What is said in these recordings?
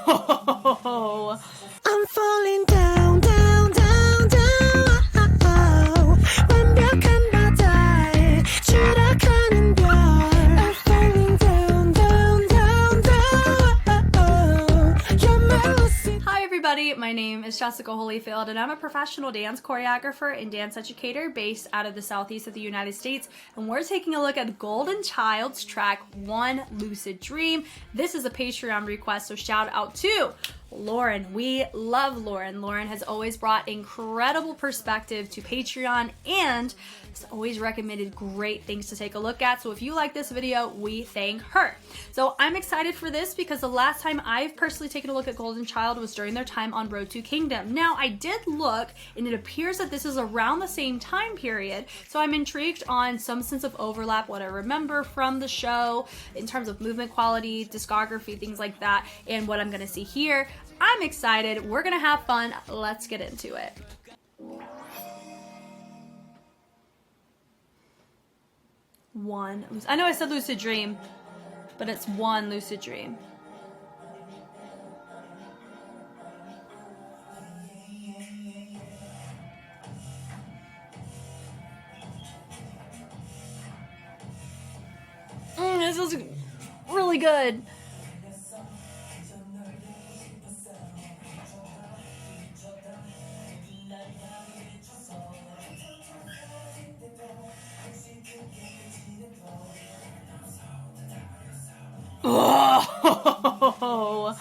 Oh, I'm falling down, down, down, down. 완벽한 바다에 추락하는 별. I'm falling down, down, down, down. You're my Lucid. hi everybody, my name is Jessica Holyfield and I'm a professional dance choreographer and dance educator based out of the southeast of the United States, and we're taking a look at Goldenchild's track One Lucid Dream. This is a Patreon request, so shout out to Lauren. We love Lauren. Lauren has always brought incredible perspective to Patreon and has always recommended great things to take a look at. So if you like this video, we thank her. So I'm excited for this because the last time I've personally taken a look at Goldenchild was during their time on Road to Kingdom. Now I did look and it appears that this is around the same time period. So I'm intrigued on some sense of overlap, what I remember from the show in terms of movement quality, discography, things like that, and what I'm gonna see here. I'm excited. We're gonna have fun. Let's get into it. One. I know I said Lucid Dream, but it's One Lucid Dream. This is really good. Oh.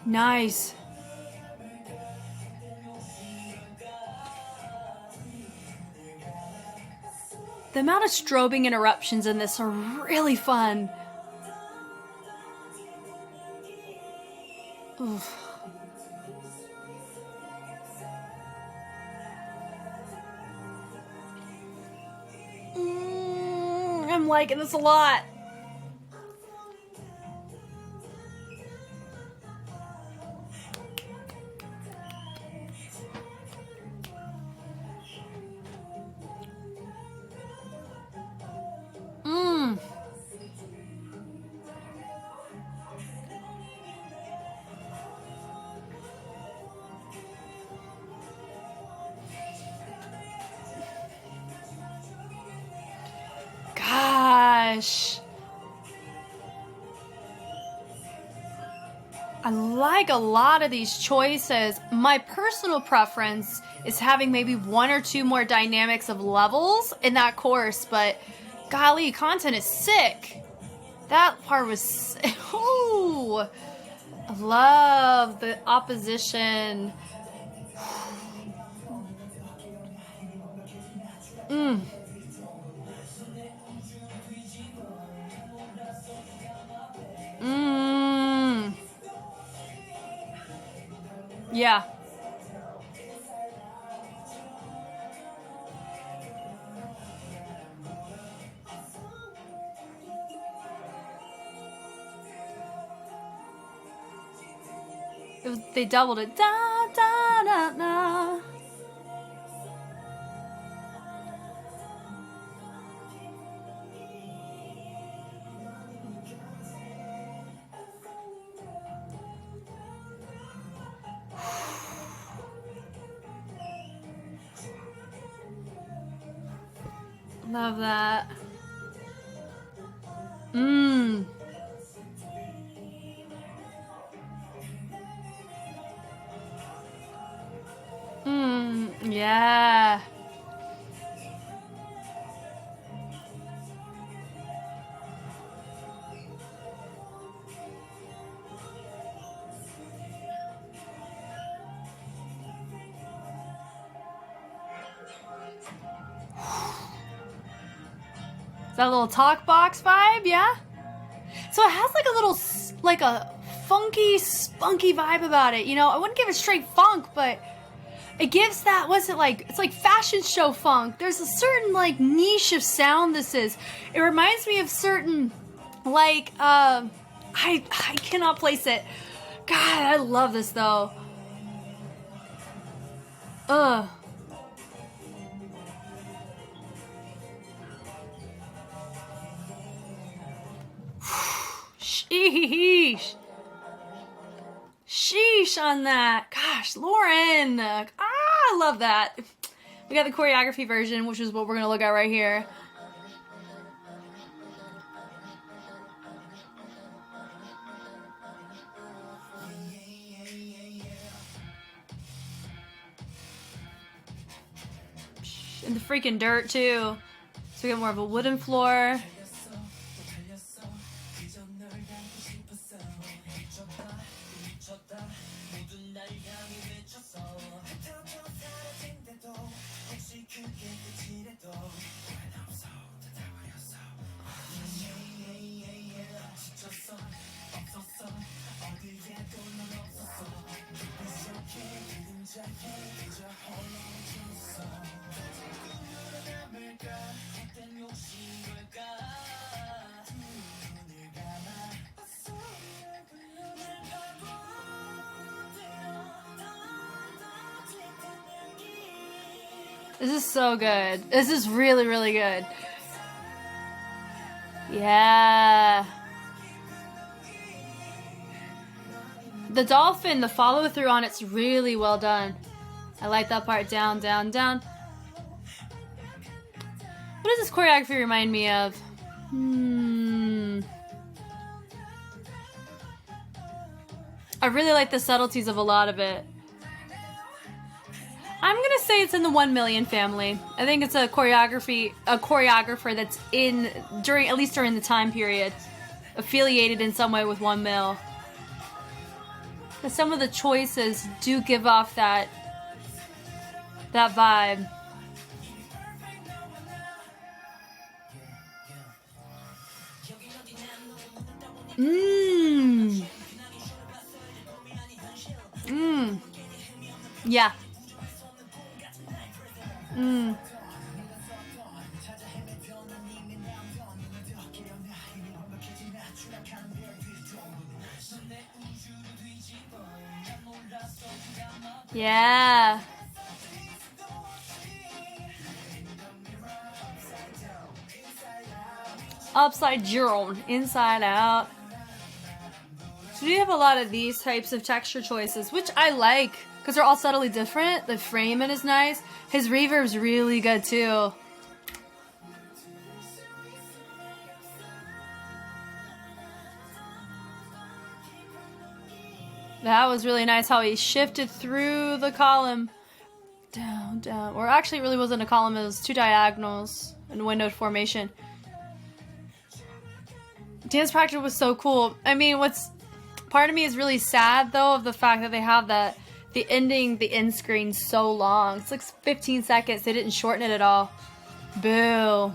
Nice. The amount of strobing interruptions in this are really fun. Oof. I'm liking this a lot. Gosh. I like a lot of these choices. My personal preference is having maybe one or two more dynamics of levels in that course, but golly, content is sick. That part was sick. Ooh, I love the opposition. Yeah. They doubled it. Da, da, da, da. Love that. Yeah. That little talk box vibe, yeah? So it has like a little, like a funky, spunky vibe about it. You know, I wouldn't give it straight funk, but it gives that, what's it like? It's like fashion show funk. There's a certain like niche of sound this is. It reminds me of certain, like, I cannot place it. God, I love this though. Sheesh. Sheesh on that. Gosh, Lauren. I love that. We got the choreography version, which is what we're going to look at right here. In the freaking dirt, too. So we get more of a wooden floor. This is so good. This is really, really good. Yeah. The dolphin, the follow through on it's really well done. I like that part. Down, down, down. What does this choreography remind me of? I really like the subtleties of a lot of it. I'm gonna say it's in the 1 million family. I think it's a choreographer that's at least during the time period, affiliated in some way with 1 mil. Because some of the choices do give off that vibe. Yeah. Yeah. Upside down, inside out. So we have a lot of these types of texture choices, which I like because they're all subtly different. The framing is nice. His reverb's really good too. That was really nice how he shifted through the column. Down, down. Or actually it really wasn't a column, it was 2 diagonals in windowed formation. Dance practice was so cool. I mean, part of me is really sad though of the fact that they have the end screen so long. It's like 15 seconds. They didn't shorten it at all. Boo.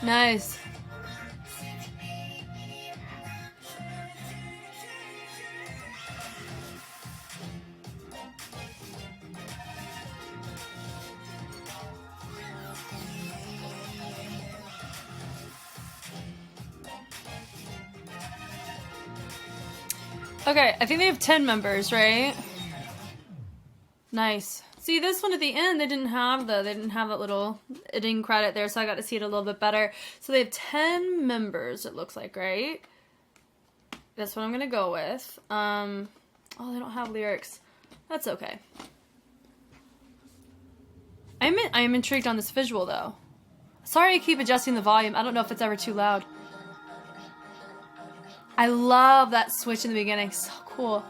Nice. Okay, I think they have 10 members, right? Nice. See, this one at the end, they didn't have that little ending credit there, so I got to see it a little bit better. So they have 10 members, it looks like, right? That's what I'm gonna go with. Oh, they don't have lyrics. That's okay. I'm intrigued on this visual, though. Sorry I keep adjusting the volume. I don't know if it's ever too loud. I love that switch in the beginning. So cool.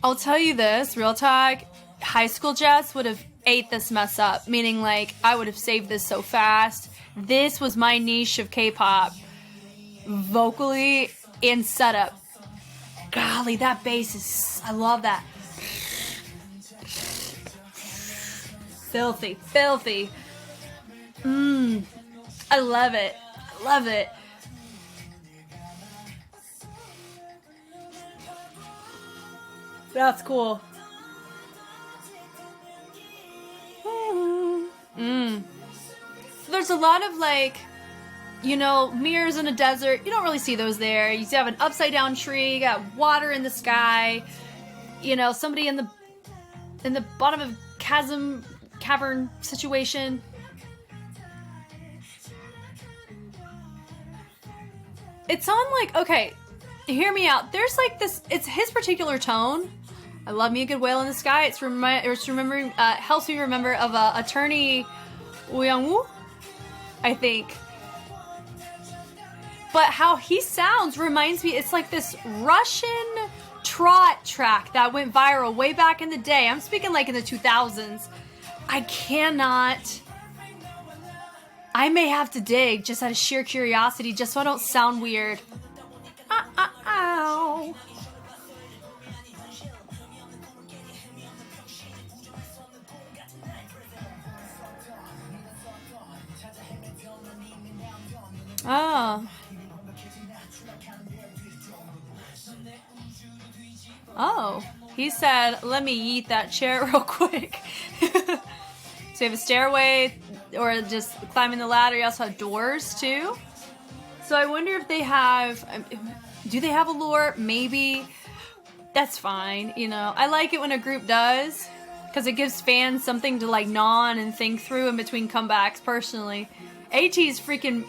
I'll tell you this, real talk, high school Jess would have ate this mess up, meaning like I would have saved this so fast. This was my niche of K-pop, vocally and setup. Golly, that bass is, I love that. Filthy, filthy. I love it. I love it. That's cool. There's a lot of like, you know, mirrors in a desert. You don't really see those there. You have an upside down tree, you got water in the sky, you know, somebody in the bottom of a cavern situation. It's on like, okay, hear me out. There's like this, it's his particular tone. I love me a good whale in the sky. It's remembering, helps me remember of attorney Woo, I think. But how he sounds reminds me, it's like this Russian trot track that went viral way back in the day. I'm speaking like in the 2000s. I cannot, I may have to dig just out of sheer curiosity, just so I don't sound weird. Ow. Oh. Oh. He said, let me eat that chair real quick. So you have a stairway or just climbing the ladder. You also have doors too. So I wonder if they have, do they have a lore? Maybe. That's fine. You know, I like it when a group does, because it gives fans something to like gnaw on and think through in between comebacks personally. AT's freaking,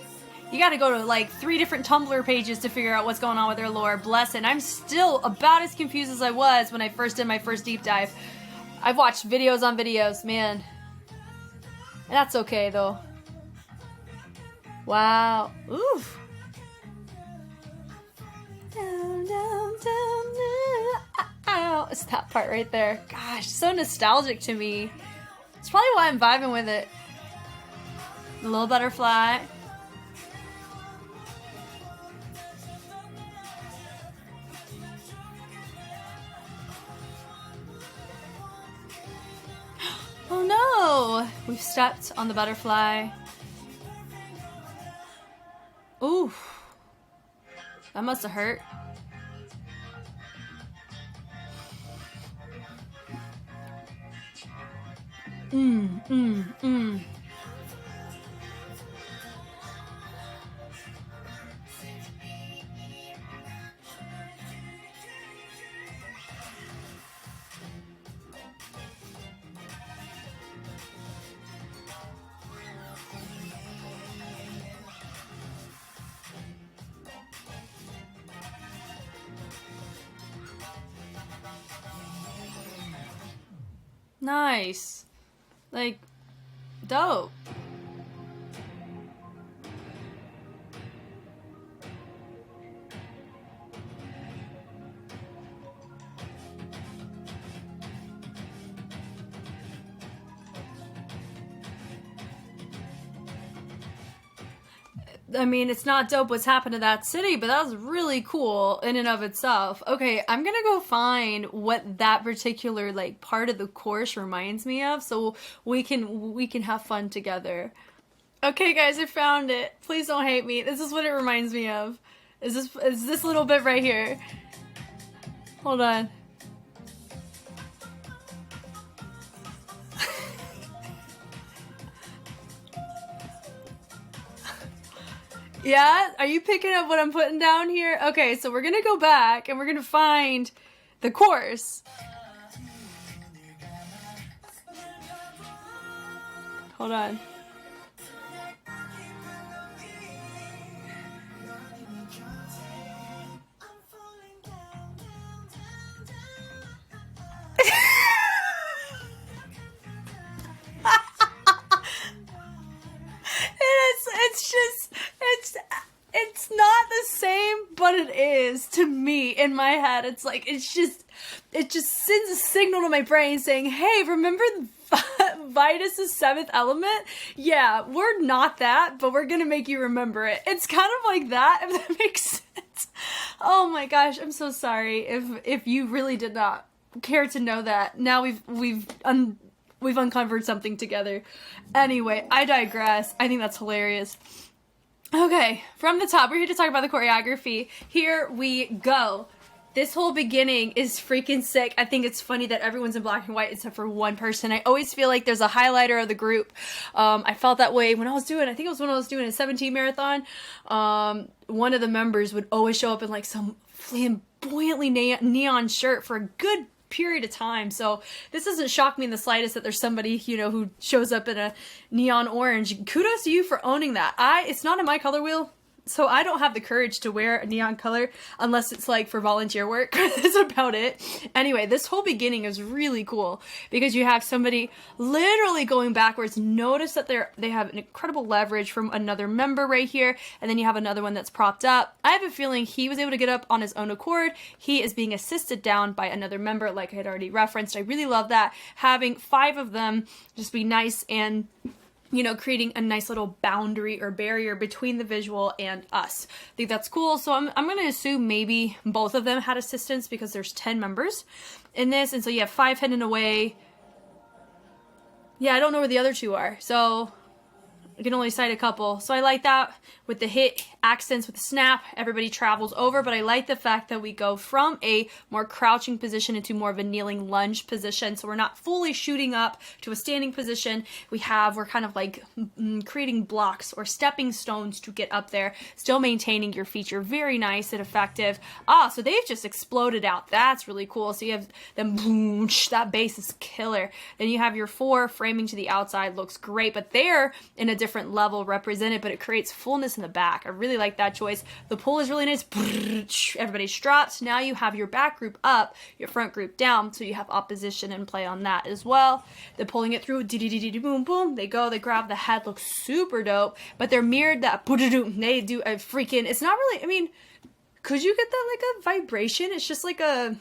you gotta go to like 3 different Tumblr pages to figure out what's going on with their lore. Bless it. I'm still about as confused as I was when I first did my first deep dive. I've watched videos on videos, man. And that's okay though. Wow. Oof. Down, down, down, ow. It's that part right there. Gosh, so nostalgic to me. It's probably why I'm vibing with it. A little butterfly. Oh no! We've stepped on the butterfly. Ooh. That must have hurt. Nice. Like, dope. I mean, it's not dope what's happened to that city, but that was really cool in and of itself. Okay, I'm gonna go find what that particular like part of the course reminds me of, so we can have fun together. Okay, guys, I found it. Please don't hate me. This is what it reminds me of. Is this little bit right here? Hold on. Yeah? Are you picking up what I'm putting down here? Okay, so we're gonna go back and we're gonna find the course. Hold on. It's not the same, but it is to me in my head. It's like, it just sends a signal to my brain saying, hey, remember Vitus's 7th element? Yeah, we're not that, but we're gonna make you remember it. It's kind of like that, if that makes sense. Oh my gosh, I'm so sorry if you really did not care to know that. Now we've uncovered something together. Anyway, I digress. I think that's hilarious. Okay, from the top, we're here to talk about the choreography. Here we go. This whole beginning is freaking sick. I think it's funny that everyone's in black and white except for one person. I always feel like there's a highlighter of the group. I felt that way when I was doing a 17 marathon. One of the members would always show up in like some flamboyantly neon shirt for a good period of time. So this doesn't shock me in the slightest that there's somebody, who shows up in a neon orange. Kudos to you for owning that. It's not in my color wheel. So I don't have the courage to wear a neon color unless it's like for volunteer work. That's about it. Anyway, this whole beginning is really cool because you have somebody literally going backwards. Notice that they have an incredible leverage from another member right here. And then you have another one that's propped up. I have a feeling he was able to get up on his own accord. He is being assisted down by another member like I had already referenced. I really love that. Having 5 of them just be nice and creating a nice little boundary or barrier between the visual and us. I think that's cool. So I'm going to assume maybe both of them had assistance because there's 10 members in this. And so you have 5 hidden away. Yeah, I don't know where the other 2 are. So I can only cite a couple. So I like that with the hit accents with the snap, everybody travels over, but I like the fact that we go from a more crouching position into more of a kneeling lunge position. So we're not fully shooting up to a standing position. We're kind of like creating blocks or stepping stones to get up there, still maintaining your feature. Very nice and effective. So they've just exploded out. That's really cool. So you have them, boom, that bass is killer. Then you have your 4 framing to the outside, looks great, but they're in a different level represented, but it creates fullness in the back. I really like that choice. The pull is really nice. Everybody's dropped. Now you have your back group up, your front group down, so you have opposition and play on that as well. They're pulling it through, boom, boom. They grab the head, looks super dope, but they're mirrored that, they do a freaking, it's not really, could you get that like a vibration? It's just like a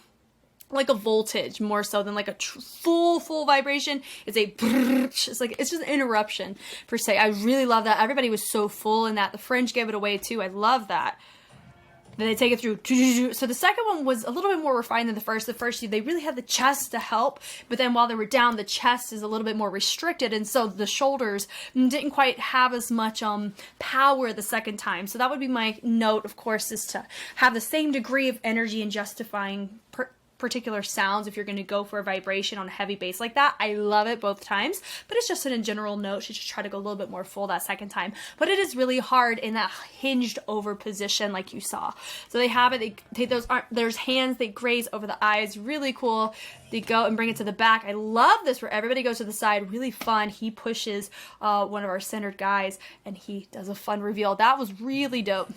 voltage more so than like a full vibration. It's just an interruption per se. I really love that. Everybody was so full in that. The fringe gave it away too. I love that. Then they take it through. So the second one was a little bit more refined than the first. The first, they really had the chest to help, but then while they were down, the chest is a little bit more restricted, and so the shoulders didn't quite have as much power the second time. So that would be my note, of course, is to have the same degree of energy and justifying particular sounds if you're going to go for a vibration on a heavy bass like that. I love it both times, but it's just in a general note. Should just try to go a little bit more full that second time. But it is really hard in that hinged over position like you saw. So they have it, they take there's hands, they graze over the eyes, really cool. They go and bring it to the back. I love this where everybody goes to the side, really fun. He pushes one of our centered guys and he does a fun reveal. That was really dope.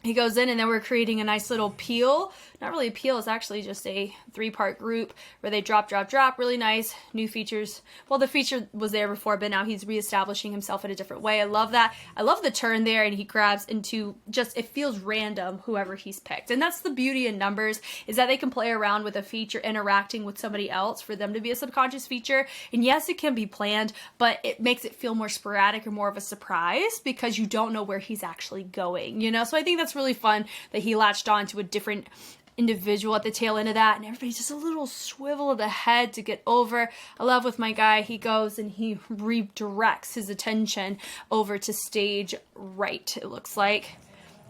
He goes in and then we're creating a nice little peel. Not really a peel, it's actually just a 3-part group where they drop, really nice. New features. Well, the feature was there before, but now he's reestablishing himself in a different way. I love that. I love the turn there and he grabs into it feels random, whoever he's picked. And that's the beauty in numbers, is that they can play around with a feature interacting with somebody else for them to be a subconscious feature. And yes, it can be planned, but it makes it feel more sporadic or more of a surprise because you don't know where he's actually going, So I think that's really fun that he latched on to a different individual at the tail end of that, and everybody's just a little swivel of the head to get over. I love with my guy, he goes and he redirects his attention over to stage right, it looks like.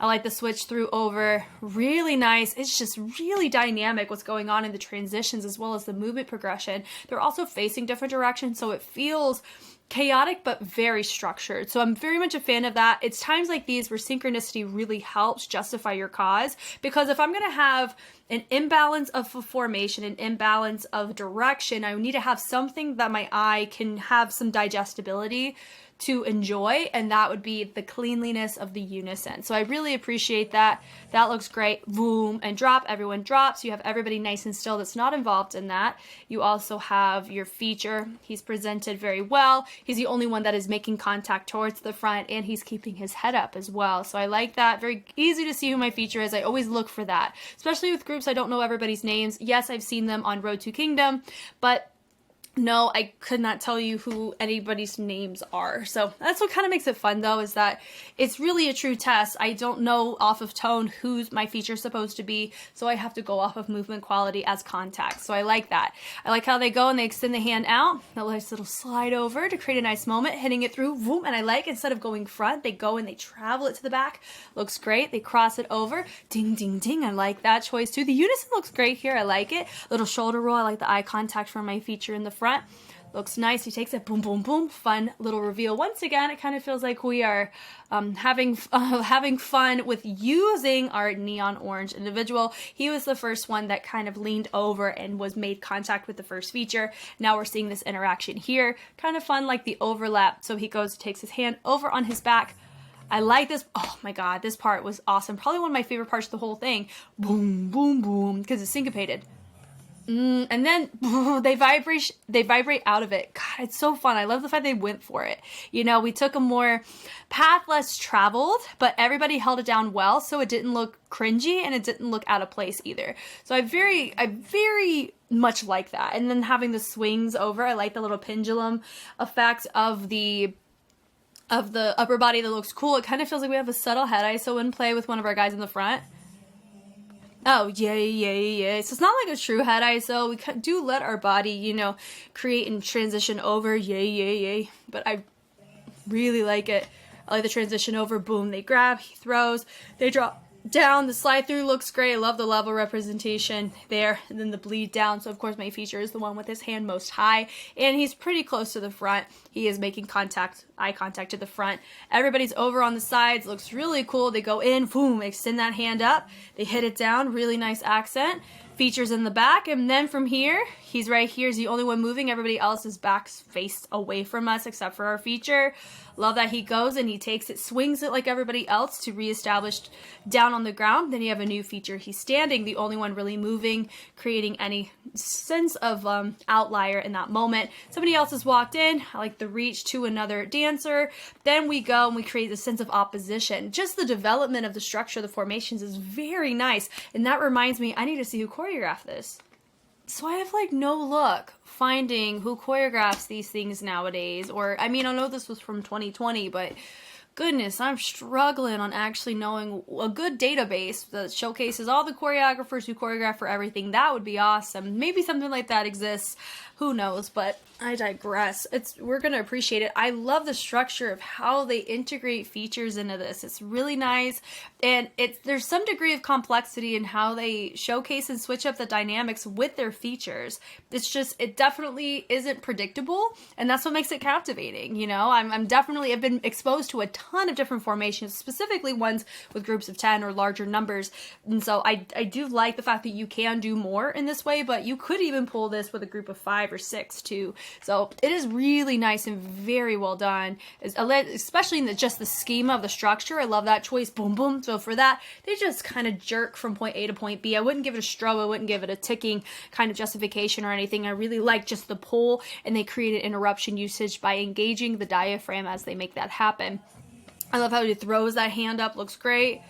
I like the switch through over, really nice. It's just really dynamic what's going on in the transitions as well as the movement progression. They're also facing different directions, so it feels chaotic but very structured. So I'm very much a fan of that. It's times like these where synchronicity really helps justify your cause, because if I'm going to have an imbalance of formation, an imbalance of direction, I need to have something that my eye can have some digestibility to enjoy, and that would be the cleanliness of the unison. So I really appreciate that. That looks great. Boom and drop. Everyone drops. You have everybody nice and still that's not involved in that. You also have your feature. He's presented very well. He's the only one that is making contact towards the front, and he's keeping his head up as well. So I like that. Very easy to see who my feature is. I always look for that, especially with groups I don't know everybody's names. Yes, I've seen them on Road to Kingdom, but No, I could not tell you who anybody's names are. So that's what kind of makes it fun, though, is that it's really a true test. I don't know off of tone who's my feature supposed to be, so I have to go off of movement quality as contact. So I like that. I like how they go and they extend the hand out, a nice little slide over to create a nice moment, hitting it through, boom, and I like instead of going front, they go and they travel it to the back. Looks great. They cross it over, ding, ding, ding. I like that choice too. The unison looks great here. I like it. Little shoulder roll. I like the eye contact from my feature in the front. Looks nice. He takes it, boom, boom, boom. Fun little reveal. Once again, it kind of feels like we are having fun with using our neon orange individual. He was the first one that kind of leaned over and was made contact with the first feature. Now we're seeing this interaction here. Kind of fun, like the overlap. So he goes, takes his hand over on his back. I like this. Oh my God, this part was awesome. Probably one of my favorite parts of the whole thing. Boom, boom, boom, because it's syncopated. And then they vibrate out of it. God, it's so fun. I love the fact they went for it. You know, we took a more path less traveled, but everybody held it down well, so it didn't look cringy and it didn't look out of place either. So I very much like that. And then having the swings over, I like the little pendulum effect of the upper body that looks cool. It kind of feels like we have a subtle head ISO in play with one of our guys in the front. Oh, yay, yay, yay. So it's not like a true head ISO. We do let our body, you know, create and transition over. Yay, yay, yay. But I really like it. I like the transition over. Boom, they grab, he throws, they drop down. The slide through looks great. I love the level representation there. And then the bleed down. So, of course, my feature is the one with his hand most high. And he's pretty close to the front. He is making eye contact to the front. Everybody's over on the sides. Looks really cool. They go in, boom, extend that hand up. They hit it down. Really nice accent. Features in the back, and then from here, he's right here. He's the only one moving. Everybody else's back's faced away from us except for our feature. Love that he goes and he takes it, swings it like everybody else to reestablish down on the ground. Then you have a new feature. He's standing, the only one really moving, creating any sense of outlier in that moment. Somebody else has walked in. I like the reach to another dancer. Then we go and we create a sense of opposition. Just the development of the structure of the formations is very nice. And that reminds me, I need to see who choreographed this. So I have like no luck finding who choreographs these things nowadays. Or, I mean, I know this was from 2020, but goodness, I'm struggling on actually knowing a good database that showcases all the choreographers who choreograph for everything. That would be awesome. Maybe something like that exists. Who knows? But I digress. We're going to appreciate it. I love the structure of how they integrate features into this. It's really nice. And there's some degree of complexity in how they showcase and switch up the dynamics with their features. It definitely isn't predictable. And that's what makes it captivating. You know, I've been exposed to a ton of different formations, specifically ones with groups of 10 or larger numbers. And so I do like the fact that you can do more in this way, but you could even pull this with a group of 5 or 6 too. So it is really nice and very well done, especially in just the schema of the structure. I love that choice. Boom, boom. So for that, they just kind of jerk from point A to point B. I wouldn't give it a strobe. I wouldn't give it a ticking kind of justification or anything. I really like just the pull, and they created interruption usage by engaging the diaphragm as they make that happen. I love how he throws that hand up. Looks great.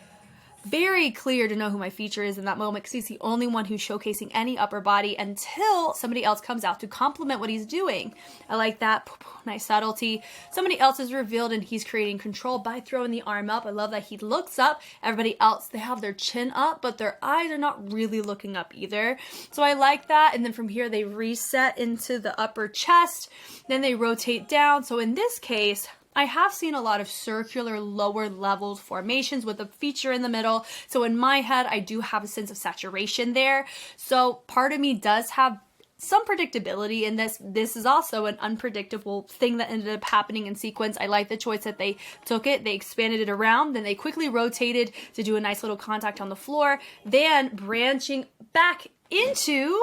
Very clear to know who my feature is in that moment because he's the only one who's showcasing any upper body until somebody else comes out to complement what he's doing. I like that. Nice subtlety. Somebody else is revealed and he's creating control by throwing the arm up. I love that he looks up. Everybody else, they have their chin up, but their eyes are not really looking up either. So I like that. And then from here, they reset into the upper chest. Then they rotate down. So in this case, I have seen a lot of circular lower level formations with a feature in the middle. So in my head, I do have a sense of saturation there. So part of me does have some predictability in this. This is also an unpredictable thing that ended up happening in sequence. I like the choice that they took it, they expanded it around, then they quickly rotated to do a nice little contact on the floor, then branching back into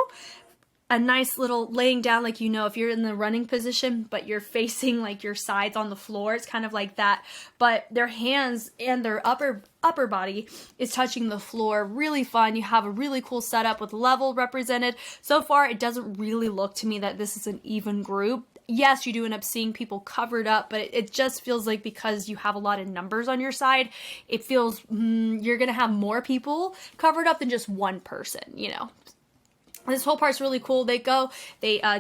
a nice little laying down, like, you know, if you're in the running position, but you're facing like your sides on the floor, it's kind of like that. But their hands and their upper body is touching the floor. Really fun. You have a really cool setup with level represented. So far, it doesn't really look to me that this is an even group. Yes, you do end up seeing people covered up, but it just feels like because you have a lot of numbers on your side, it feels you're going to have more people covered up than just one person, you know. This whole part's really cool. They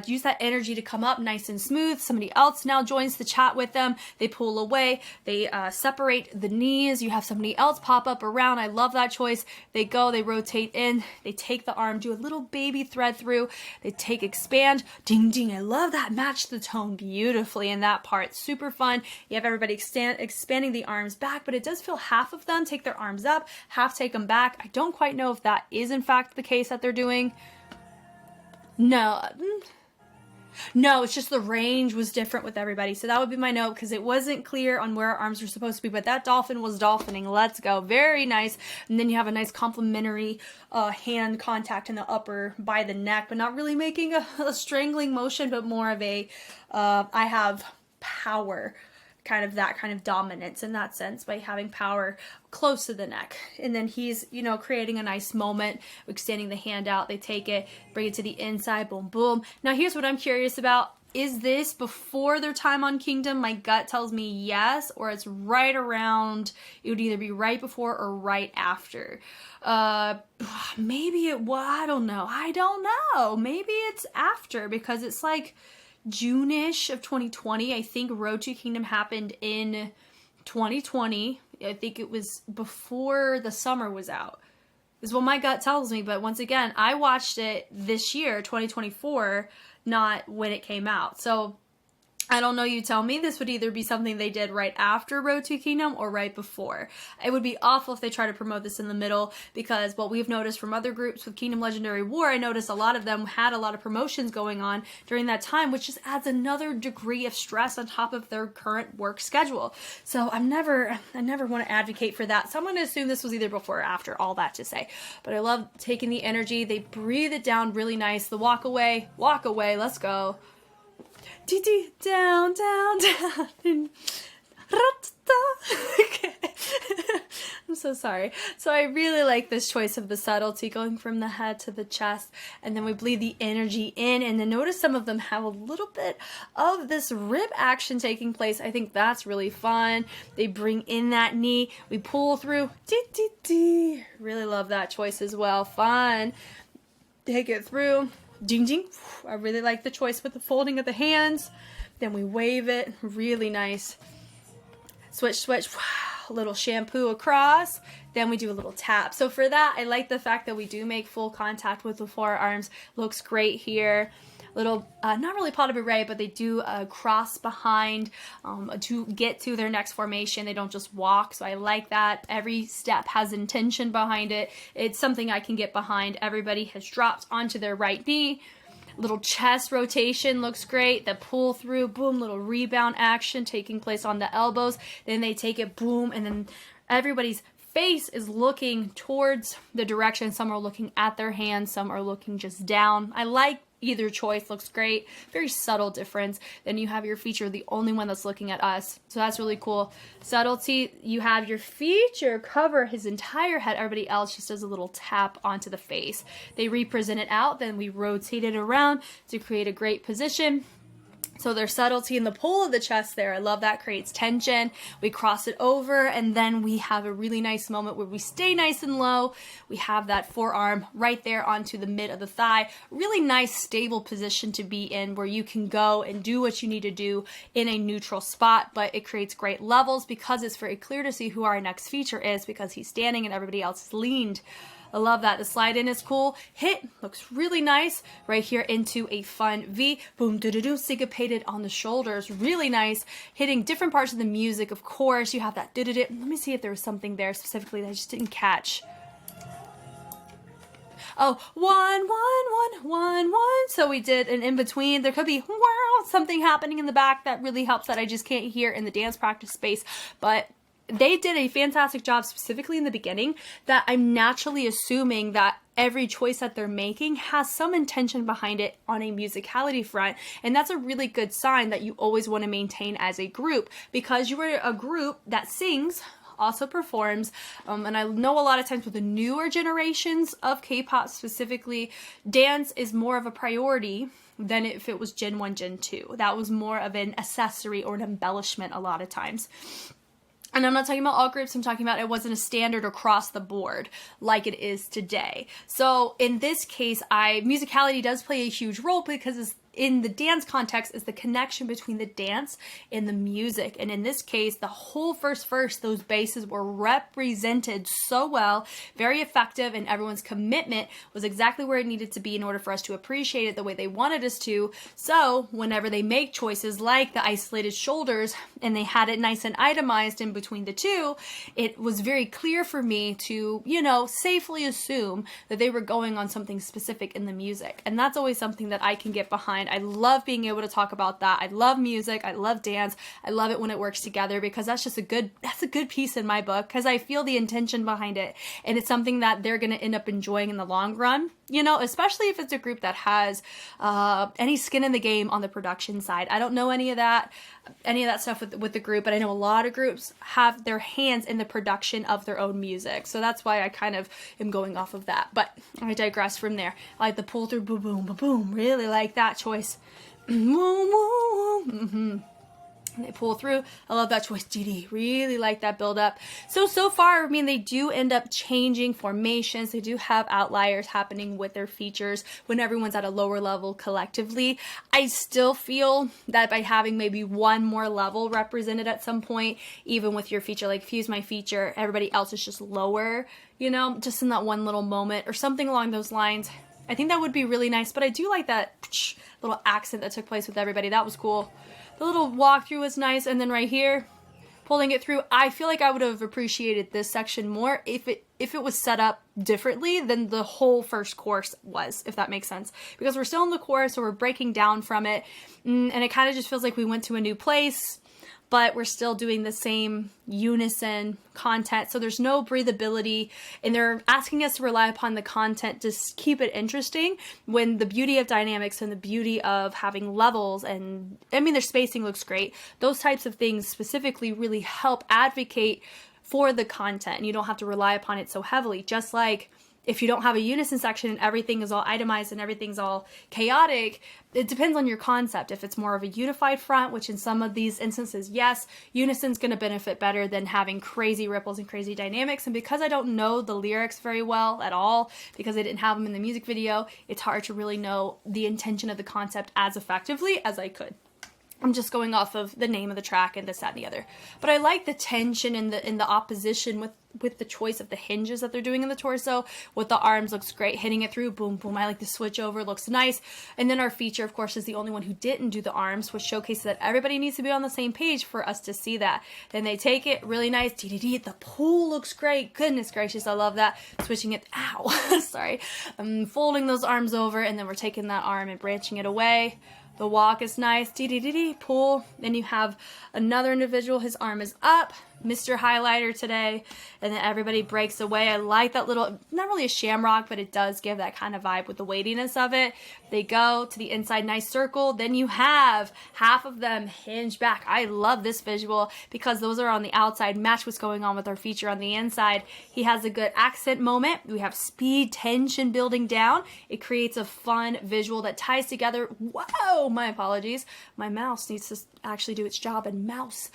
use that energy to come up nice and smooth. Somebody else now joins the chat with them. They pull away. They separate the knees. You have somebody else pop up around. I love that choice. They rotate in. They take the arm, do a little baby thread through. They expand. Ding, ding. I love that. Match the tone beautifully in that part. Super fun. You have everybody expanding the arms back, but it does feel half of them take their arms up, half take them back. I don't quite know if that is in fact the case that they're doing. No, it's just the range was different with everybody. So that would be my note, because it wasn't clear on where our arms were supposed to be, but that dolphin was dolphining. Let's go. Very nice. And then you have a nice complementary hand contact in the upper by the neck, but not really making a strangling motion, but more of a, I have power, that kind of dominance in that sense by having power close to the neck. And then he's, creating a nice moment, extending the hand out. They take it, bring it to the inside, boom, boom. Now here's what I'm curious about. Is this before their time on Kingdom? My gut tells me yes, or it's right around, it would either be right before or right after. Maybe I don't know. Maybe it's after, because it's like June-ish of 2020. I think Road to Kingdom happened in 2020. I think it was before the summer was out, is what my gut tells me. But once again, I watched it this year, 2024, not when it came out. So I don't know, you tell me. This would either be something they did right after Road to Kingdom or right before. It would be awful if they try to promote this in the middle, because what we've noticed from other groups with Kingdom Legendary War, I noticed a lot of them had a lot of promotions going on during that time, which just adds another degree of stress on top of their current work schedule. So I never want to advocate for that. So I'm going to assume this was either before or after, all that to say. But I love taking the energy. They breathe it down really nice. The walk away, let's go. Down, down, down. Okay. I'm so sorry. So I really like this choice of the subtlety going from the head to the chest, and then we bleed the energy in, and then notice some of them have a little bit of this rib action taking place. I think that's really fun. They bring in that knee. We pull through. Really love that choice as well. Fun. Take it through. Ding, ding. I really like the choice with the folding of the hands. Then we wave it. Really nice. Switch, switch. A little shampoo across. Then we do a little tap. So for that, I like the fact that we do make full contact with the forearms. Looks great here. Little, not really pas de bourrée, but they do cross behind to get to their next formation. They don't just walk, so I like that. Every step has intention behind it. It's something I can get behind. Everybody has dropped onto their right knee. Little chest rotation looks great. The pull through, boom, little rebound action taking place on the elbows. Then they take it, boom, and then everybody's face is looking towards the direction. Some are looking at their hands, some are looking just down. I like either choice, looks great. Very subtle difference. Then you have your feature, the only one that's looking at us. So that's really cool. Subtlety, you have your feature cover his entire head. Everybody else just does a little tap onto the face. They represent it out, then we rotate it around to create a great position. So there's subtlety in the pull of the chest there. I love that. Creates tension. We cross it over, and then we have a really nice moment where we stay nice and low. We have that forearm right there onto the mid of the thigh. Really nice, stable position to be in, where you can go and do what you need to do in a neutral spot, but it creates great levels because it's very clear to see who our next feature is, because he's standing and everybody else is leaned. I love that. The slide in is cool. Hit looks really nice right here into a fun V. Boom, do-do-do, syncopated on the shoulders. Really nice. Hitting different parts of the music. Of course, you have that do-do-do. Let me see if there was something there specifically that I just didn't catch. Oh, 1, 1, 1, 1, 1. So we did an in-between. There could be something happening in the back that really helps that I just can't hear in the dance practice space. But they did a fantastic job specifically in the beginning, that I'm naturally assuming that every choice that they're making has some intention behind it on a musicality front. And that's a really good sign that you always want to maintain as a group, because you are a group that sings, also performs, and I know a lot of times with the newer generations of K-pop specifically, dance is more of a priority than if it was Gen 1, Gen 2. That was more of an accessory or an embellishment a lot of times. And I'm not talking about all groups, I'm talking about it wasn't a standard across the board like it is today. So in this case, musicality does play a huge role because in the dance context is the connection between the dance and the music. And in this case, the whole first verse, those basses were represented so well, very effective, and everyone's commitment was exactly where it needed to be in order for us to appreciate it the way they wanted us to. So whenever they make choices like the isolated shoulders and they had it nice and itemized in between the two, it was very clear for me to, safely assume that they were going on something specific in the music. And that's always something that I can get behind. I love being able to talk about that. I love music. I love dance. I love it when it works together because that's a good piece in my book because I feel the intention behind it. And it's something that they're going to end up enjoying in the long run, especially if it's a group that has any skin in the game on the production side. I don't know any of that stuff with the group, but I know a lot of groups have their hands in the production of their own music. So that's why I kind of am going off of that. But I digress from there. I like the pull through, boom, boom, boom, boom. Really like that choice. Mm-hmm. They pull through. I love that choice. DD. Really like that build up. So far, they do end up changing formations. They do have outliers happening with their features when everyone's at a lower level collectively. I still feel that by having maybe one more level represented at some point, even with your feature, like if you use my feature, everybody else is just lower, just in that one little moment or something along those lines. I think that would be really nice, but I do like that little accent that took place with everybody. That was cool. The little walkthrough was nice, and then right here, pulling it through, I feel like I would have appreciated this section more if it was set up differently than the whole first course was, if that makes sense. Because we're still in the course, so we're breaking down from it, and it kind of just feels like we went to a new place, but we're still doing the same unison content. So there's no breathability, and they're asking us to rely upon the content to keep it interesting when the beauty of dynamics and the beauty of having levels and, their spacing looks great. Those types of things specifically really help advocate for the content, and you don't have to rely upon it so heavily. Just like if you don't have a unison section and everything is all itemized and everything's all chaotic, it depends on your concept. If it's more of a unified front, which in some of these instances, yes, unison's going to benefit better than having crazy ripples and crazy dynamics. And because I don't know the lyrics very well at all, because I didn't have them in the music video, it's hard to really know the intention of the concept as effectively as I could. I'm just going off of the name of the track and this, that, and the other. But I like the tension and the opposition with the choice of the hinges that they're doing in the torso. With the arms, looks great. Hitting it through, boom, boom. I like the switch over, looks nice. And then our feature, of course, is the only one who didn't do the arms, which showcases that everybody needs to be on the same page for us to see that. Then they take it, really nice. DDD, the pull looks great. Goodness gracious, I love that. Switching it, ow, sorry. Folding those arms over, and then we're taking that arm and branching it away. The walk is nice. Dee-dee-dee-dee, pull. Then you have another individual. His arm is up. Mr. Highlighter today. And then everybody breaks away. I like that little, not really a shamrock, but it does give that kind of vibe with the weightiness of it. They go to the inside, nice circle. Then you have half of them hinge back. I love this visual because those are on the outside. Match what's going on with our feature on the inside. He has a good accent moment. We have speed, tension building down. It creates a fun visual that ties together. Whoa, my apologies. My mouse needs to actually do its job and mouse.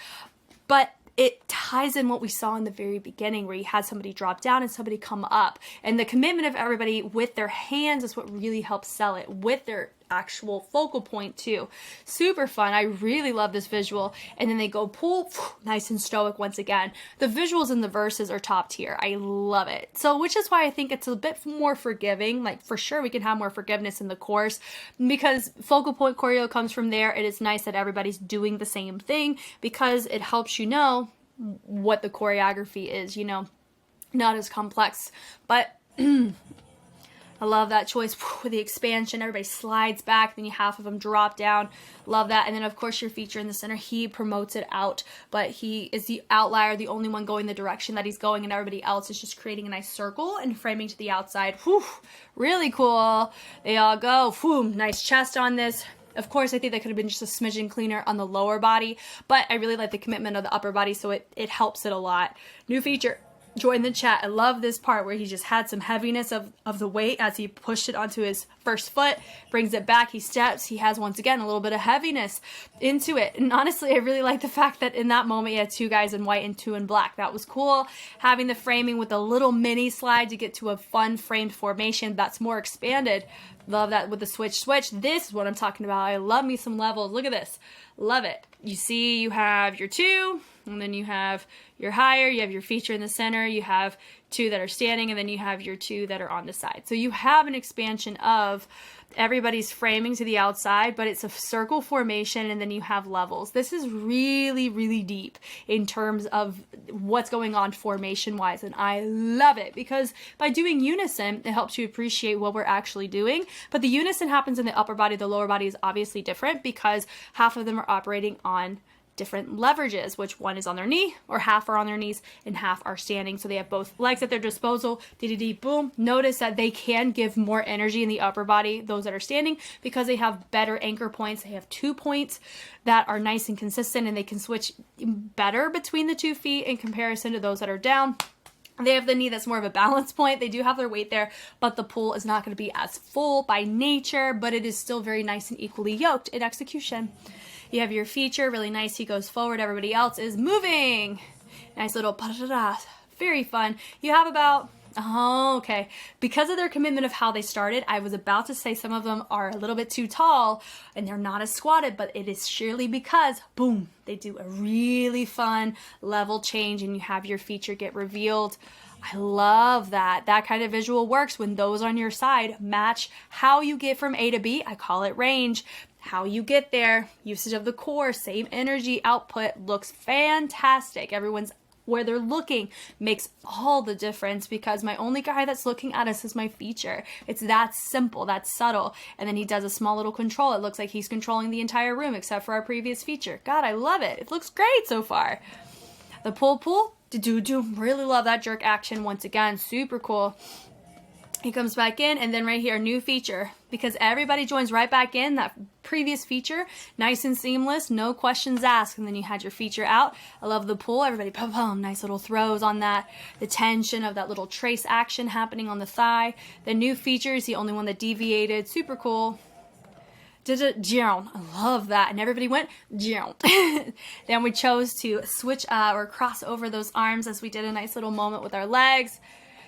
But it ties in what we saw in the very beginning where you had somebody drop down and somebody come up. And the commitment of everybody with their hands is what really helps sell it, with their actual focal point too. Super fun. I really love this visual. And then they go pull, nice and stoic once again. The visuals in the verses are top tier. I love it. So, which is why I think it's a bit more forgiving. Like, for sure we can have more forgiveness in the course because focal point choreo comes from there. It is nice that everybody's doing the same thing because it helps you know what the choreography is, not as complex, but I love that choice with the expansion. Everybody slides back, then you half of them drop down. Love that. And then, of course, your feature in the center, he promotes it out, but he is the outlier, the only one going the direction that he's going, and everybody else is just creating a nice circle and framing to the outside. Whew, really cool. They all go. Whew, nice chest on this. Of course, I think that could have been just a smidgen cleaner on the lower body, but I really like the commitment of the upper body, so it helps it a lot. New feature. join the chat. I love this part where he just had some heaviness of the weight as he pushed it onto his first foot, brings it back, he steps, he has once again a little bit of heaviness into it. And honestly, I really like the fact that in that moment he had 2 guys in white and 2 in black. That was cool. Having the framing with a little mini slide to get to a fun framed formation that's more expanded. Love that with the switch. This is what I'm talking about. I love me some levels. Look at this. Love it. You see you have your 2, and then you have your higher, you have your feature in the center, you have 2 that are standing, and then you have your 2 that are on the side. So you have an expansion of everybody's framing to the outside, but it's a circle formation, and then you have levels. This is really, really deep in terms of what's going on formation-wise, and I love it because by doing unison, it helps you appreciate what we're actually doing. But the unison happens in the upper body. The lower body is obviously different because half of them are operating on different leverages, which one is on their knee, or half are on their knees and half are standing. So they have both legs at their disposal. Boom. Notice that they can give more energy in the upper body, those that are standing, because they have better anchor points. They have 2 points that are nice and consistent, and they can switch better between the 2 feet in comparison to those that are down. They have the knee that's more of a balance point. They do have their weight there, but the pull is not going to be as full by nature, but it is still very nice and equally yoked in execution. You have your feature, really nice. He goes forward. Everybody else is moving. Nice little pa-da-da. Very fun. You have about, okay. Because of their commitment of how they started, I was about to say some of them are a little bit too tall and they're not as squatted, but it is surely because, boom, they do a really fun level change and you have your feature get revealed. I love that. That kind of visual works when those on your side match how you get from A to B. I call it range. How you get there, usage of the core, same energy output, looks fantastic. Everyone's where they're looking makes all the difference because my only guy that's looking at us is my feature. It's that simple, that's subtle. And then he does a small little control. It looks like he's controlling the entire room except for our previous feature. God, I love it. It looks great so far. The pull, really love that jerk action once again. Super cool. He comes back in, and then right here, new feature, because everybody joins right back in that previous feature, nice and seamless, no questions asked, and then you had your feature out. I love the pull, everybody, nice little throws on that, the tension of that little trace action happening on the thigh. The new feature is the only one that deviated, super cool. I love that, and everybody went Then we chose to switch or cross over those arms as we did a nice little moment with our legs.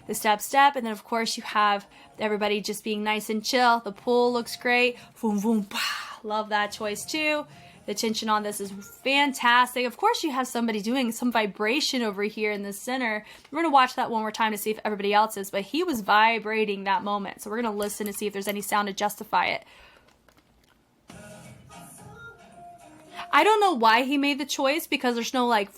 The step, and then of course you have everybody just being nice and chill. The pull looks great. Boom, boom, bah. Love that choice too. The tension on this is fantastic. Of course you have somebody doing some vibration over here in the center. We're going to watch that one more time to see if everybody else is, but he was vibrating that moment. So we're going to listen to see if there's any sound to justify it. I don't know why he made the choice because there's no like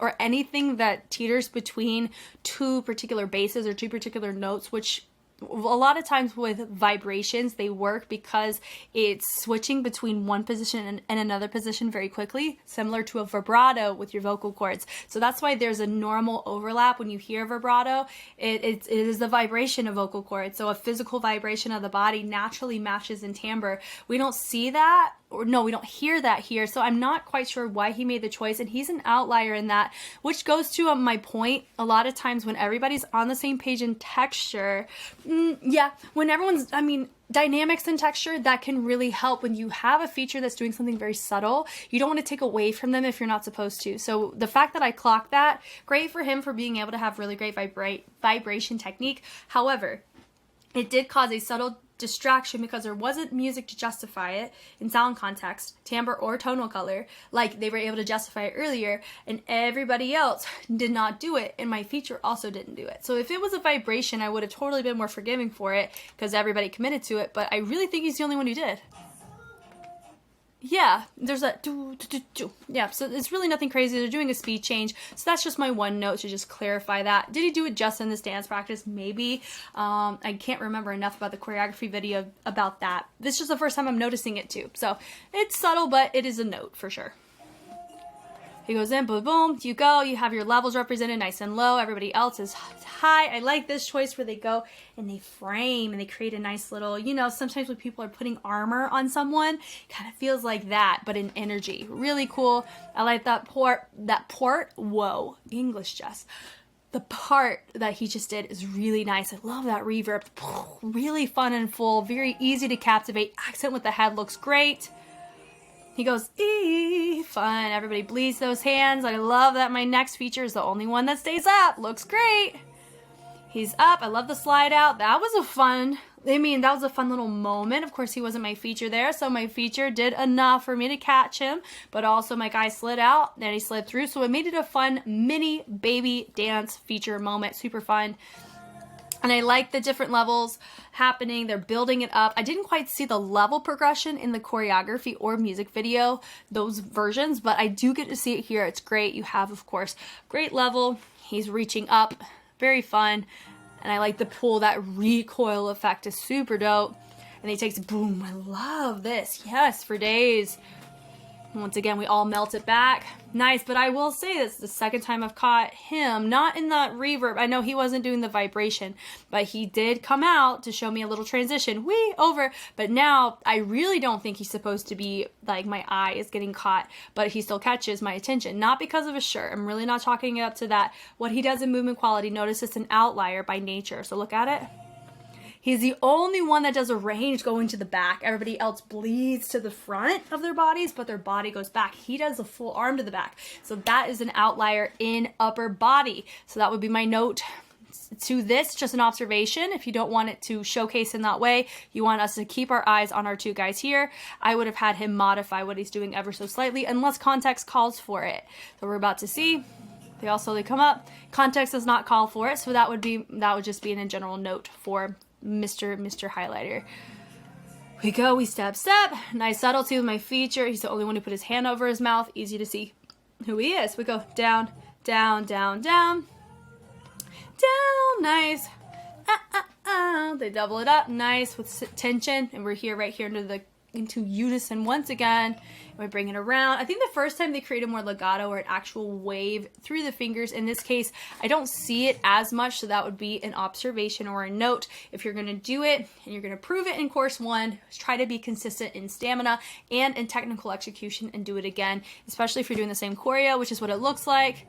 or anything that teeters between 2 particular basses or 2 particular notes, which a lot of times with vibrations, they work because it's switching between one position and another position very quickly, similar to a vibrato with your vocal cords. So that's why there's a normal overlap when you hear vibrato. It is the vibration of vocal cords. So a physical vibration of the body naturally matches in timbre. We don't see that, or no, we don't hear that here. So I'm not quite sure why he made the choice, and he's an outlier in that, which goes to my point. A lot of times when everybody's on the same page in texture, when everyone's, dynamics and texture, that can really help when you have a feature that's doing something very subtle. You don't want to take away from them if you're not supposed to. So the fact that I clocked that, great for him for being able to have really great vibration technique. However, it did cause a subtle distraction because there wasn't music to justify it in sound context, timbre, or tonal color like they were able to justify it earlier, and everybody else did not do it, and my feature also didn't do it. So if it was a vibration, I would have totally been more forgiving for it because everybody committed to it, but I really think he's the only one who did. Yeah, there's a do. Yeah, so it's really nothing crazy. They're doing a speed change. So that's just my one note to just clarify that. Did he do it just in this dance practice? Maybe. I can't remember enough about the choreography video about that. This is just the first time I'm noticing it too. So it's subtle, but it is a note for sure. He goes in, boom, boom, you go, you have your levels represented nice and low, everybody else is high. I like this choice where they go and they frame and they create a nice little, sometimes when people are putting armor on someone, kind of feels like that, but in energy. Really cool. I like that port, whoa, English, Jess. the part that he just did is really nice. I love that reverb. Really fun and full, very easy to captivate. Accent with the head looks great. He goes, eee, fun. Everybody bleeds those hands. I love that my next feature is the only one that stays up. Looks great. He's up. I love the slide out. That was a fun little moment. Of course, he wasn't my feature there, so my feature did enough for me to catch him, but also my guy slid out, then he slid through, so it made it a fun mini baby dance feature moment. Super fun. And I like the different levels happening. They're building it up. I didn't quite see the level progression in the choreography or music video, those versions, but I do get to see it here. It's great. You have, of course, great level. He's reaching up. Very fun. And I like the pull. That recoil effect is super dope. And he takes, boom. I love this. Yes, for days. Once again, we all melt it back. Nice, but I will say this is the second time I've caught him, not in that reverb. I know he wasn't doing the vibration, but he did come out to show me a little transition. Whee, over. But now, I really don't think he's supposed to be, like, my eye is getting caught, but he still catches my attention. Not because of his shirt. I'm really not chalking it up to that. What he does in movement quality, notice it's an outlier by nature. So look at it. He's the only one that does a range going to the back. Everybody else bleeds to the front of their bodies, but their body goes back. He does a full arm to the back. So that is an outlier in upper body. So that would be my note to this, just an observation. If you don't want it to showcase in that way, you want us to keep our eyes on our two guys here, I would have had him modify what he's doing ever so slightly, unless context calls for it. So we're about to see. They all slowly come up. Context does not call for it, so that would just be in general note for Mr. Highlighter. We go, we step. Nice subtlety with my feature. He's the only one who put his hand over his mouth. Easy to see who he is. We go down, down, down, down. Down, nice. They double it up, nice, with tension. And we're here, right here into unison once again. And we bring it around. I think the first time they created more legato or an actual wave through the fingers. In this case, I don't see it as much, so that would be an observation or a note. If you're going to do it and you're going to prove it in course one, try to be consistent in stamina and in technical execution and do it again, especially if you're doing the same choreo, which is what it looks like.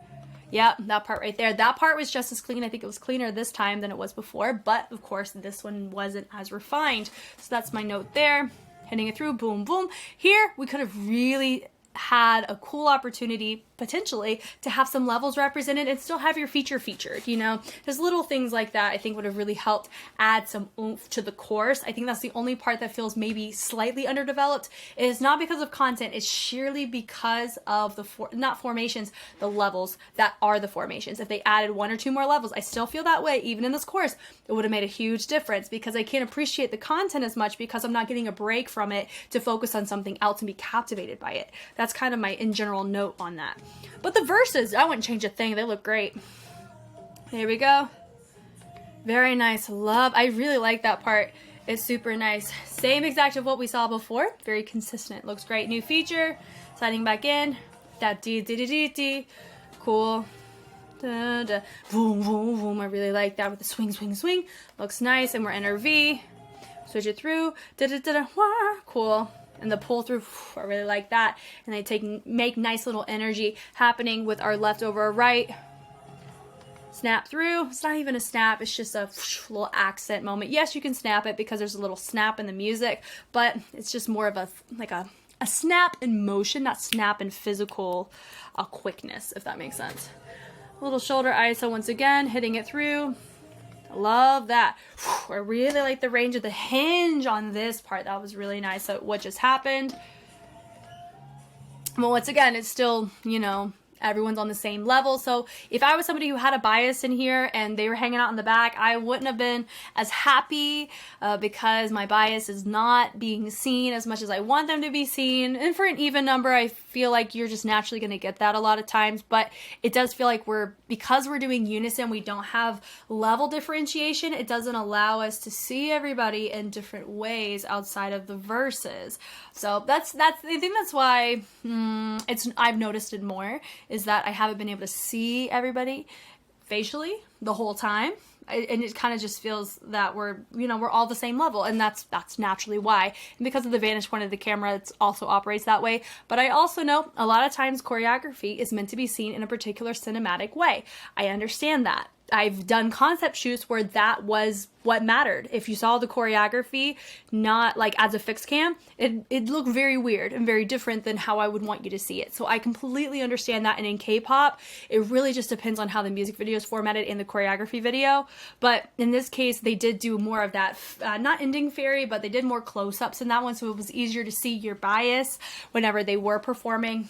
Yep, that part right there. That part was just as clean. I think it was cleaner this time than it was before, but of course this one wasn't as refined. So that's my note there. Hitting it through, boom, boom. Here, we could have really had a cool opportunity, potentially, to have some levels represented and still have your feature featured, you know? There's little things like that I think would have really helped add some oomph to the course. I think that's the only part that feels maybe slightly underdeveloped. It is not because of content, it's sheerly because of the, not formations, the levels that are the formations. If they added one or two more levels, I still feel that way, even in this course, it would have made a huge difference because I can't appreciate the content as much because I'm not getting a break from it to focus on something else and be captivated by it. That's kind of my in general note on that. But the verses, I wouldn't change a thing. They look great. Here we go. Very nice. Love. I really like that part. It's super nice. Same exact of what we saw before. Very consistent. Looks great. New feature. Sliding back in. That dee dee dee dee dee. Cool. Da, da. Boom, boom, boom. I really like that with the swing, swing, swing. Looks nice. And we're in our V. Switch it through. Da, da, da, da. Wah. Cool. And the pull through, I really like that. And they make nice little energy happening with our left over our right. Snap through. It's not even a snap. It's just a little accent moment. Yes, you can snap it because there's a little snap in the music, but it's just more of a snap in motion, not snap in physical quickness, if that makes sense. A little shoulder ISO once again, hitting it through. Love that. I really like the range of the hinge on this part. That was really nice. So what just happened. Well, once again, it's still, you know, everyone's on the same level. So if I was somebody who had a bias in here and they were hanging out in the back, I wouldn't have been as happy because my bias is not being seen as much as I want them to be seen. And for an even number, I feel like you're just naturally going to get that a lot of times. But it does feel like because we're doing unison, we don't have level differentiation. It doesn't allow us to see everybody in different ways outside of the verses. So I think that's why I've noticed it more, is that I haven't been able to see everybody facially the whole time. And it kind of just feels that we're all the same level, and that's naturally why. And because of the vantage point of the camera, it also operates that way. But I also know a lot of times choreography is meant to be seen in a particular cinematic way. I understand that. I've done concept shoots where that was what mattered. If you saw the choreography not like as a fixed cam, it looked very weird and very different than how I would want you to see it. So I completely understand that. And in K-pop, it really just depends on how the music video is formatted in the choreography video. But in this case, they did do more of that, not ending fairy, but they did more close-ups in that one. So it was easier to see your bias whenever they were performing.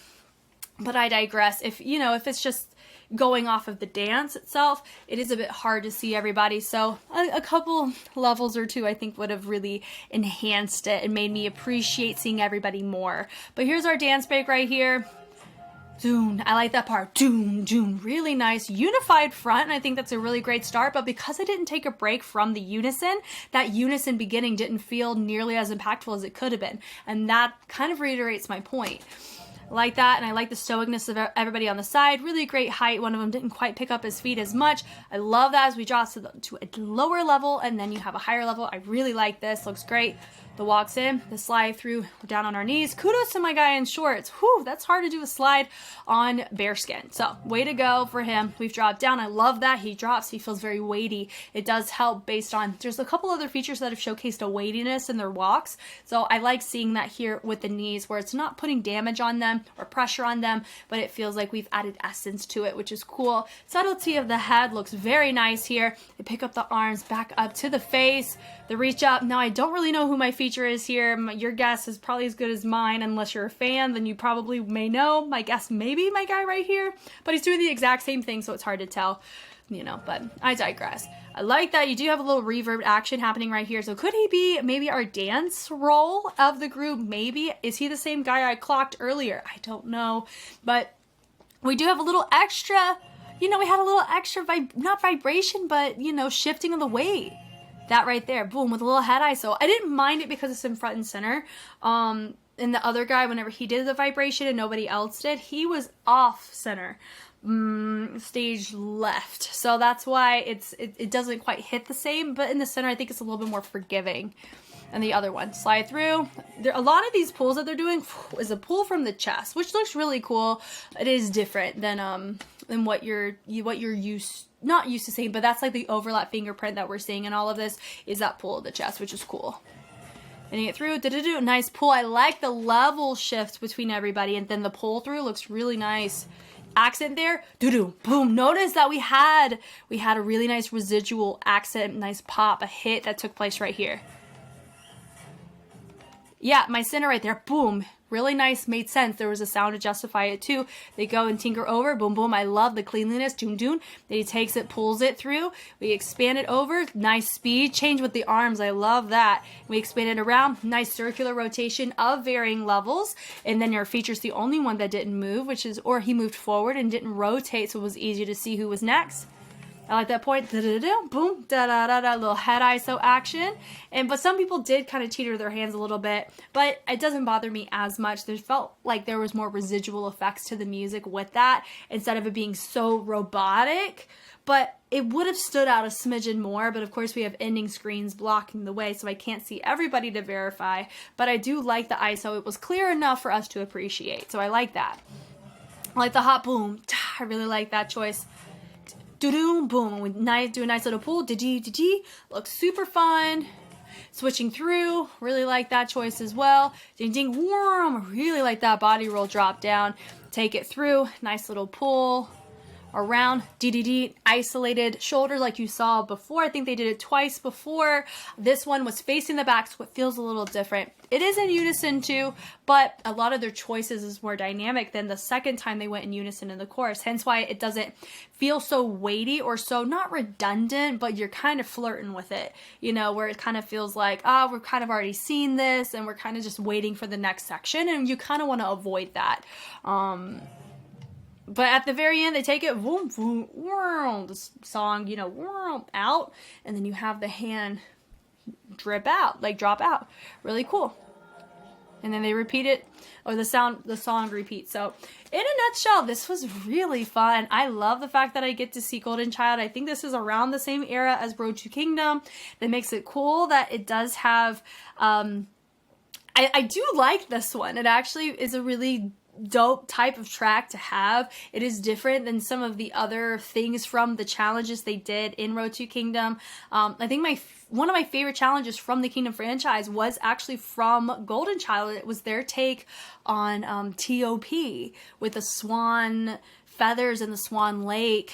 But I digress. If it's just going off of the dance itself, it is a bit hard to see everybody. So a couple levels or two, I think, would have really enhanced it and made me appreciate seeing everybody more. But here's our dance break right here. Doon, I like that part. Doon, doon, really nice unified front, and I think that's a really great start. But because I didn't take a break from the unison, that unison beginning didn't feel nearly as impactful as it could have been, and that kind of reiterates my point. I like that, and I like the stoicness of everybody on the side. Really great height. One of them didn't quite pick up his feet as much. I love that as we drop to a lower level, and then you have a higher level. I really like this. Looks great. The walks in, the slide through, down on our knees. Kudos to my guy in shorts. Whew, that's hard to do a slide on bare skin. So, way to go for him. We've dropped down. I love that. He drops. He feels very weighty. It does help based on, there's a couple other features that have showcased a weightiness in their walks. So, I like seeing that here with the knees where it's not putting damage on them or pressure on them, but it feels like we've added essence to it, which is cool. Subtlety of the head looks very nice here. They pick up the arms back up to the face. The reach up. Now, I don't really know who my feature is here. Your guess is probably as good as mine. Unless you're a fan, then you probably may know. My guess may be my guy right here, but he's doing the exact same thing, so it's hard to tell, but I digress. I like that you do have a little reverb action happening right here. So could he be maybe our dance role of the group? Maybe. Is he the same guy I clocked earlier? I don't know, but we do have a little extra, we had a little extra, not vibration, but, shifting of the weight. That right there, boom, with a little head ISO. I didn't mind it because it's in front and center. And the other guy, whenever he did the vibration and nobody else did, he was off center, stage left. So that's why it doesn't quite hit the same. But in the center, I think it's a little bit more forgiving. And the other one, slide through. A lot of these pulls that they're doing is a pull from the chest, which looks really cool. It is different than what you're not used to seeing, but that's like the overlap fingerprint that we're seeing in all of this is that pull of the chest, which is cool. And you get through, nice pull. I like the level shift between everybody, and then the pull through looks really nice. Accent there, boom. Notice that we had a really nice residual accent, nice pop, a hit that took place right here. Yeah, my center right there, boom. Really nice, made sense. There was a sound to justify it too. They go and tinker over, boom, boom. I love the cleanliness, doon, doon. Then he takes it, pulls it through. We expand it over, nice speed change with the arms. I love that. We expand it around, nice circular rotation of varying levels. And then your feature's the only one that didn't move, or he moved forward and didn't rotate, so it was easy to see who was next. I like that point. Boom, little head ISO action. But some people did kind of teeter their hands a little bit, but it doesn't bother me as much. There felt like there was more residual effects to the music with that instead of it being so robotic. But it would have stood out a smidgen more. But of course, we have ending screens blocking the way, so I can't see everybody to verify. But I do like the ISO. It was clear enough for us to appreciate. So I like that. I like the hot boom. I really like that choice. Boom, we do a nice little pull. Looks super fun. Switching through, really like that choice as well. Ding, ding, warm. Really like that body roll drop down. Take it through, nice little pull around. Isolated shoulder like you saw before. I think they did it twice before. This one was facing the back, so it feels a little different. It is in unison too, but a lot of their choices is more dynamic than the second time they went in unison in the chorus. Hence why it doesn't feel so weighty or so not redundant, but you're kind of flirting with it, where it kind of feels like, we're kind of already seen this and we're kind of just waiting for the next section, and you kind of want to avoid that. But at the very end, they take it, boom, boom, boom, the song, out, and then you have the hand drop out. Really cool. And then they repeat it, or the song repeats. So, in a nutshell, this was really fun. I love the fact that I get to see Goldenchild. I think this is around the same era as Road to Kingdom. That makes it cool that it does have, I do like this one. It actually is a really dope type of track to have. It is different than some of the other things from the challenges they did in Road to Kingdom. I think one of my favorite challenges from the Kingdom franchise was actually from Golden Child. It was their take on TOP with the swan feathers and the swan lake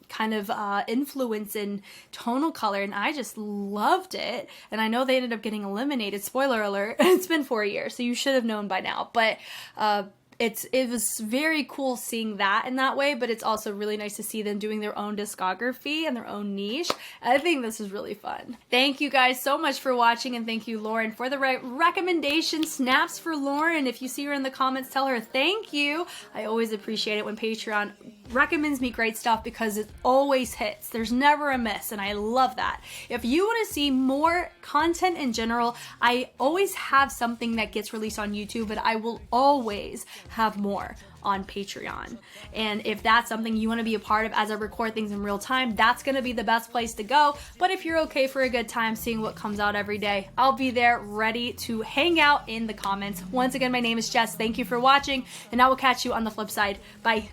kind of influence in tonal color, and I just loved it. And I know they ended up getting eliminated. Spoiler alert, it's been 4 years, so you should have known by now. But it was very cool seeing that in that way, but it's also really nice to see them doing their own discography and their own niche. I think this is really fun. Thank you guys so much for watching, and thank you, Lauren, for the recommendation. Snaps for Lauren. If you see her in the comments, tell her thank you. I always appreciate it when Patreon recommends me great stuff because it always hits. There's never a miss, and I love that. If you want to see more content in general, I always have something that gets released on YouTube, but I will always have more on Patreon. And if that's something you want to be a part of as I record things in real time, that's going to be the best place to go. But if you're okay for a good time seeing what comes out every day, I'll be there ready to hang out in the comments. Once again, my name is Jess. Thank you for watching, and I will catch you on the flip side. Bye.